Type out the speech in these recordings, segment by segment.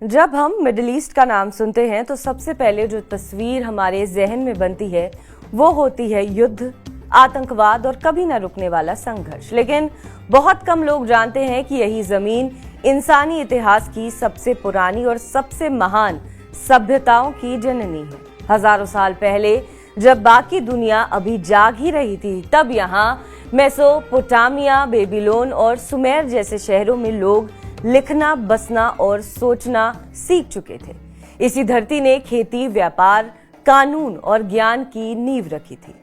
जब हम middle east का नाम सुनते हैं तो सबसे पहले जो तस्वीर हमारे जहन में बनती है वो होती है युद्ध, आतंकवाद और कभी ना रुकने वाला संघर्ष। लेकिन बहुत कम लोग जानते हैं कि यही जमीन इंसानी इतिहास की सबसे पुरानी और सबसे महान सभ्यताओं की जननी है। हजारों साल पहले जब बाकी दुनिया अभी जाग ही रही थी, तब यहाँ मेसोपोटामिया, बेबीलोन और सुमेर जैसे शहरों में लोग लिखना, बसना और सोचना सीख चुके थे। इसी धरती ने खेती, व्यापार, कानून और ज्ञान की नींव रखी थी।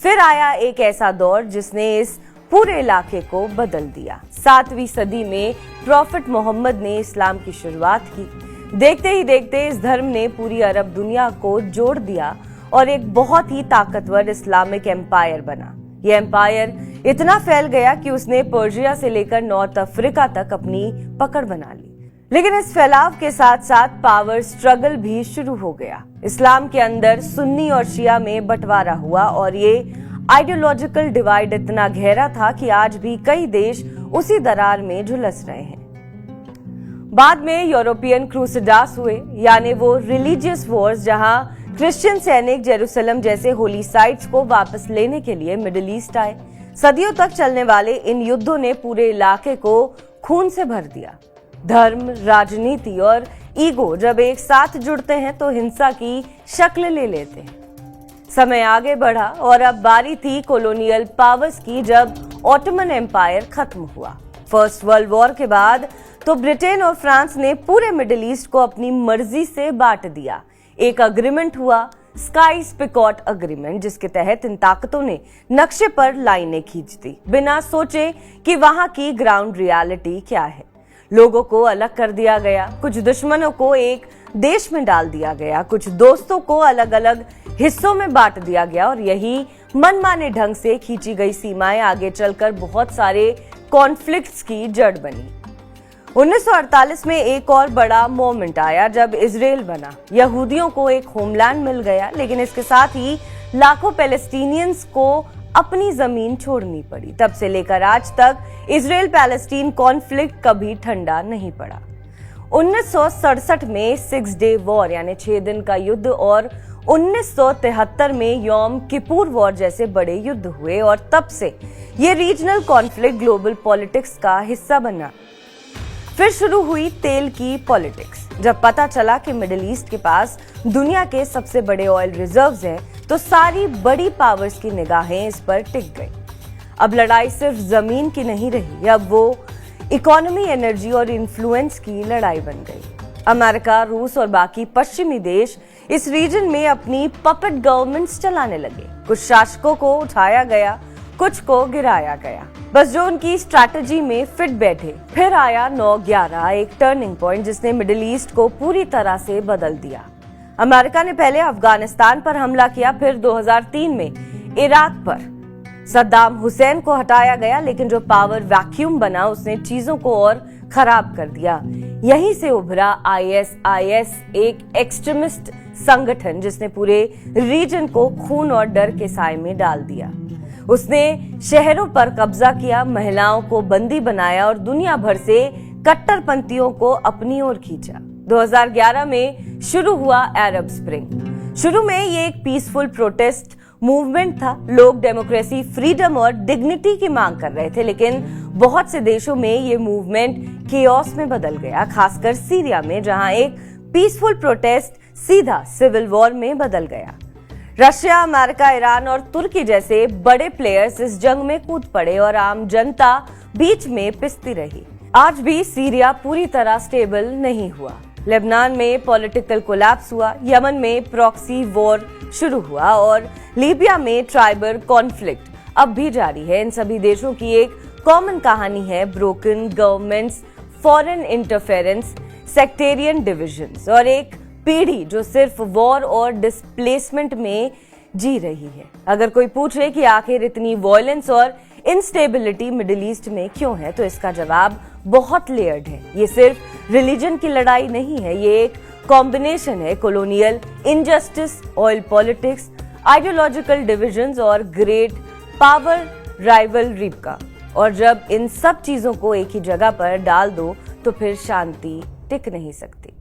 फिर आया एक ऐसा दौर जिसने इस पूरे इलाके को बदल दिया। 7वीं सदी में प्रॉफिट मोहम्मद ने इस्लाम की शुरुआत की। देखते ही देखते इस धर्म ने पूरी अरब दुनिया को जोड़ दिया और एक बहुत ही ताकतवर इस्लामिक एम्पायर बना। यह एम्पायर इतना फैल गया कि उसने पर्शिया से लेकर नॉर्थ अफ्रीका तक अपनी पकड़ बना ली। लेकिन इस फैलाव के साथ साथ पावर स्ट्रगल भी शुरू हो गया। इस्लाम के अंदर सुन्नी और शिया में बंटवारा हुआ और ये आइडियोलॉजिकल डिवाइड इतना गहरा था कि आज भी कई देश उसी दरार में झुलस रहे हैं। बाद में यूरोपियन क्रूसेडर्स हुए, यानी वो रिलीजियस वॉर्स जहां क्रिश्चियन सैनिक जेरूसलम जैसे होली साइट्स को वापस लेने के लिए मिडिल ईस्ट आए। सदियों तक चलने वाले इन युद्धों ने पूरे इलाके को खून से भर दिया। धर्म, राजनीति और ईगो जब एक साथ जुड़ते हैं तो हिंसा की शक्ल ले लेते हैं। समय आगे बढ़ा और अब बारी थी कॉलोनियल पावर्स की, जब ऑटोमन एम्पायर खत्म हुआ। फर्स्ट वर्ल्ड वॉर के बाद तो ब्रिटेन और फ्रांस ने पूरे मिडिल ईस्ट को अपनी मर्जी से बांट दिया। एक अग्रीमेंट हुआ, स्काई-पिकॉट अग्रीमेंट, जिसके तहत इन ताकतों ने नक्शे पर लाइनें खींच दी, बिना सोचे कि वहां की ग्राउंड रियलिटी क्या है। लोगों को अलग कर दिया गया, कुछ दुश्मनों को एक देश में डाल दिया गया, कुछ दोस्तों को अलग अलग हिस्सों में बांट दिया गया और यही मनमाने ढंग से खींची गई सीमाएं आगे चलकर बहुत सारे कॉन्फ्लिक्ट्स की जड़ बनी। 1948 में एक और बड़ा मोमेंट आया जब इजराइल बना। यहूदियों को एक होमलैंड मिल गया, लेकिन इसके साथ ही लाखों पैलेस्टीनियंस को अपनी जमीन छोड़नी पड़ी। तब से लेकर आज तक इजराइल पैलेस्टीन कॉन्फ्लिक्ट कभी ठंडा नहीं पड़ा। 1967 में 6 डे वॉर यानी 6 दिन का युद्ध और 1973 में योम किपुर वॉर जैसे बड़े युद्ध हुए और तब से ये रीजनल कॉन्फ्लिक्ट ग्लोबल पॉलिटिक्स का हिस्सा बना। फिर शुरू हुई तेल की पॉलिटिक्स। जब पता चला कि मिडिल ईस्ट के पास दुनिया के सबसे बड़े ऑयल रिजर्व्स हैं, तो सारी बड़ी पावर्स की निगाहें इस पर टिक गई। अब लड़ाई सिर्फ जमीन की नहीं रही, अब वो इकोनॉमी, एनर्जी और इन्फ्लुएंस की लड़ाई बन गई। अमेरिका, रूस और बाकी पश्चिमी देश इस रीजन में अपनी पपेट गवर्नमेंट्स चलाने लगे। कुछ शासकों को उठाया गया, कुछ को गिराया गया, बस जो उनकी स्ट्रैटेजी में फिट बैठे। फिर आया 9/11, एक टर्निंग पॉइंट जिसने मिडिल ईस्ट को पूरी तरह से बदल दिया। अमेरिका ने पहले अफगानिस्तान पर हमला किया, फिर 2003 में इराक पर। सद्दाम हुसैन को हटाया गया, लेकिन जो पावर वैक्यूम बना उसने चीजों को और खराब कर दिया। यहीं से उभरा ISIS, एक एक्सट्रीमिस्ट संगठन जिसने पूरे रीजन को खून और डर के साए में डाल दिया। उसने शहरों पर कब्जा किया, महिलाओं को बंदी बनाया और दुनिया भर से कट्टरपंथियों को अपनी ओर खींचा। 2011 में शुरू हुआ अरब स्प्रिंग। शुरू में ये एक पीसफुल प्रोटेस्ट मूवमेंट था। लोग डेमोक्रेसी, फ्रीडम और डिग्निटी की मांग कर रहे थे, लेकिन बहुत से देशों में ये मूवमेंट केओस में बदल गया, खासकर सीरिया में, जहां एक पीसफुल प्रोटेस्ट सीधा सिविल वॉर में बदल गया। रशिया, अमेरिका, ईरान और तुर्की जैसे बड़े प्लेयर्स इस जंग में कूद पड़े और आम जनता बीच में पिसती रही। आज भी सीरिया पूरी तरह स्टेबल नहीं हुआ। लेबनान में पॉलिटिकल कोलैप्स हुआ, यमन में प्रॉक्सी वॉर शुरू हुआ और लीबिया में ट्राइबल कॉन्फ्लिक्ट अब भी जारी है। इन सभी देशों की एक कॉमन कहानी है: broken governments, foreign interference, sectarian divisions और एक पीढ़ी जो सिर्फ वॉर और डिस्प्लेसमेंट में जी रही है। अगर कोई पूछे कि आखिर इतनी वॉयलेंस और इंस्टेबिलिटी मिडिल ईस्ट में क्यों है, तो इसका जवाब बहुत लेयर्ड है। ये सिर्फ रिलीजन की लड़ाई नहीं है, ये एक कॉम्बिनेशन है colonial injustice, oil politics, ideological divisions और ग्रेट पावर राइवलरी का। और जब इन सब चीजों को एक ही जगह पर डाल दो तो फिर शांति टिक नहीं सकती।